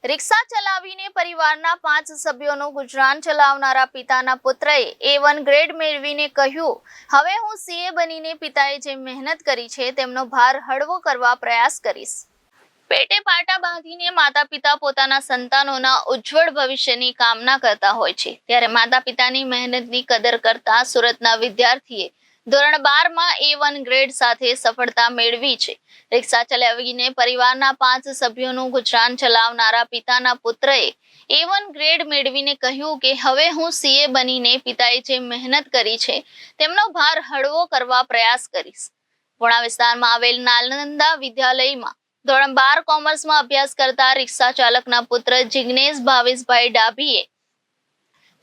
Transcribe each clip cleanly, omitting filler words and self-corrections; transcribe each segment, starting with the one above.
રિક્ષા ચલાવીને પરિવારના 5 સભ્યોનું ગુજરાન ચલાવનારા પિતાના પુત્રએ A1 ગ્રેડ મેળવીને કહ્યું, હવે હું CA બનીને પિતાએ જે મહેનત કરી છે તેમનો ભાર હળવો કરવા પ્રયાસ કરીશ। પેટે પાટા બાંધીને માતા પિતા પોતાના સંતાનોના ઉજ્જવળ ભવિષ્યની કામના કરતા હોય છે, ત્યારે માતા પિતાની મહેનતની કદર કરતા સુરતના વિદ્યાર્થીએ ધોરણ 12 માં A1 ગ્રેડ સાથે સફળતા મેળવી છે। રિક્ષા ચલાવીને પરિવારના 5 સભ્યોનું ગુજરાન ચલાવનારા પિતાના પુત્રએ A1 ગ્રેડ મેળવીને કહ્યું કે હવે હું CA બનીને પિતાએ જે મહેનત કરી છે તેમનો ભાર હળવો કરવા પ્રયાસ કરીશ। પુણા વિસ્તારમાં આવેલ નાલંદા વિદ્યાલયમાં ધોરણ 12 કોમર્સમાં અભ્યાસ કરતા રિક્ષા ચાલકના પુત્ર જિગ્નેશ ભાવેશભાઈ ડાભીએ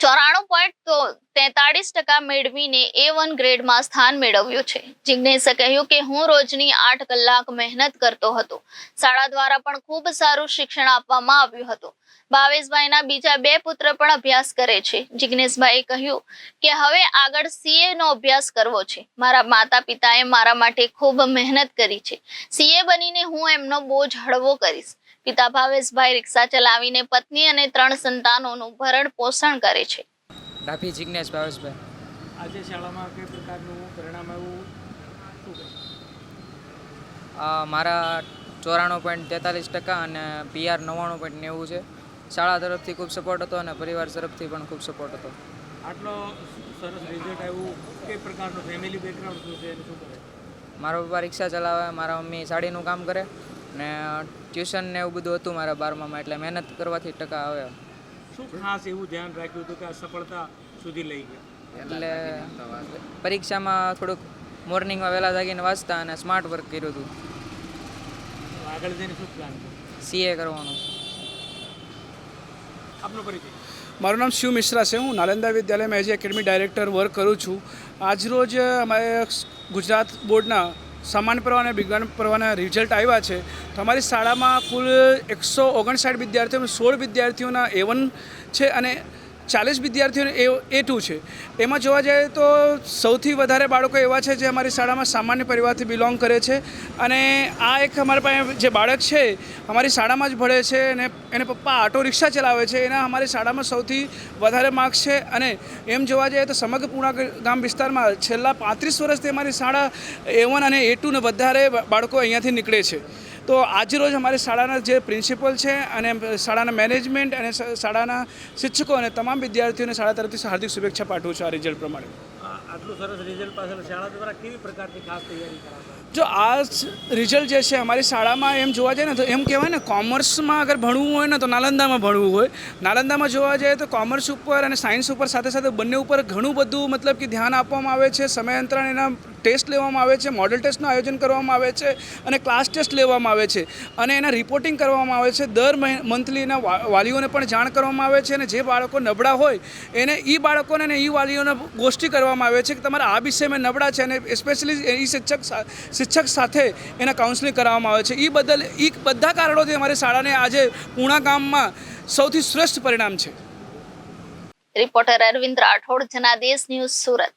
94.43% મેળવીને A1 ગ્રેડમાં સ્થાન મેળવ્યું છે। જિગ્નેશે કહ્યું કે હું રોજની 8 કલાક મહેનત કરતો હતો। શાળા દ્વારા પણ ખૂબ સારું શિક્ષણ આપવામાં આવ્યું હતું। ભાવેશભાઈના બીજા 2 પુત્ર પણ અભ્યાસ કરે છે। જિગ્નેશભાઈએ કહ્યું કે હવે આગળ CA નો અભ્યાસ કરવો છે। મારા માતા પિતાએ મારા માટે ખૂબ મહેનત કરી છે। CA બનીને હું એમનો બોજ હળવો કરીશ। પિતા ભાવેશભાઈ રિક્ષા ચલાવીને પત્ની અને 3 સંતાનોનું ભરણ પોષણ કરે છે। ડાભી જિગ્નેશ ભાવેશભાઈ। આજે શાળામાં કઈ પ્રકારનું પરિણામ આવ્યું શું કહે? મારા 94.43% અને PR 99.90 છે। શાળા તરફથી ખૂબ સપોર્ટ હતો અને પરિવાર તરફથી પણ ખૂબ સપોર્ટ હતો। આટલો સરસ રિઝલ્ટ આવ્યું, કઈ પ્રકારનું ફેમિલી બેકગ્રાઉન્ડ શું છે અને શું કરે? મારા પપ્પા રિક્ષા ચલાવે, મારા મમ્મી સાડીનું કામ કરે ને ટ્યુશન ને એવું બધું હતું મારા 12માં, એટલે મહેનત કરવાથી ટકા આવે। શું ખાસ એવું ધ્યાન રાખ્યું હતું કે આ સફળતા સુધી લઈ ગયા? એટલે પરીક્ષામાં થોડુંક મોર્નિંગમાં વહેલા જાગીને વાંચતા અને સ્માર્ટ વર્ક કર્યું હતું। આગળ જઈને શું પ્લાન છે? CA કરવાનું। આપનો પરિચય? મારું નામ શિવ મિશ્રા છે। હું નાલંદા વિદ્યાલયમાં એઝ એકેડમી ડાયરેક્ટર વર્ક કરું છું। આજરોજ અમારે ગુજરાત બોર્ડના સામાન્ય પ્રવાહ અને વિજ્ઞાન પ્રવાહના રિઝલ્ટ આવ્યા છે। તો અમારી શાળામાં કુલ 159 વિદ્યાર્થીઓમાં 16 વિદ્યાર્થીઓના A1 છે અને 40 વિદ્યાર્થીઓને A2 છે। એમાં જોવા જઈએ તો સૌથી વધારે બાળકો એવા છે જે અમારી શાળામાં સામાન્ય પરિવારથી બિલોંગ કરે છે અને આ એક અમારા પાસે જે બાળક છે અમારી શાળામાં જ ભણે છે અને એને પપ્પા ઓટો રિક્ષા ચલાવે છે। એના અમારી શાળામાં સૌથી વધારે માર્ક્સ છે અને એમ જોવા જઈએ તો સમગ્ર પૂણા ગામ વિસ્તારમાં છેલ્લા 35 વર્ષથી અમારી શાળા A1 અને A2 ને વધારે બાળકો અહીંયાથી નીકળે છે। તો આજરોજ અમારી શાળાના જે પ્રિન્સિપલ છે અને શાળાના મેનેજમેન્ટ અને શાળાના શિક્ષકો અને તમામ વિદ્યાર્થીઓને શાળા તરફથી હાર્દિક શુભેચ્છા પાઠવું છું આ રિઝલ્ટ પ્રમાણે। આટલું સરસ રિઝલ્ટ પાછળ શાળા દ્વારા કેવી પ્રકારની ખાસ તૈયારી કરાવતા? જો આ રિઝલ્ટ જે છે અમારી શાળામાં એમ જોવા જાય ને તો એમ કહેવાય ને, કોમર્સમાં અગર ભણવું હોય ને તો નાલંદામાં ભણવું હોય। નાલંદામાં જોવા જઈએ તો કોમર્સ ઉપર અને સાયન્સ ઉપર સાથે સાથે બંને ઉપર ઘણું બધું મતલબ કે ધ્યાન આપવામાં આવે છે। સમયાંતરે એના ટેસ્ટ લેવામાં આવે છે, મોડલ ટેસ્ટનું આયોજન કરવામાં આવે છે અને ક્લાસ ટેસ્ટ લેવામાં આવે છે અને એના રિપોર્ટિંગ કરવામાં આવે છે। દર મંથલી એના વાલીઓને પણ જાણ કરવામાં આવે છે અને જે બાળકો નબળા હોય એને બાળકોને અને વાલીઓને ગોષ્ઠી કરવામાં આવે છે કે તમારા આ વિષયમાં નબળા છે અને સ્પેશિયલી શિક્ષક સાથે એના કાઉન્સેલિંગ કરવામાં આવે છે। બધા કારણોથી અમારી શાળાને આજે પૂણા ગામમાં સૌથી શ્રેષ્ઠ પરિણામ છે। Reporter Arvind Rathod, Janadesh news, Surat.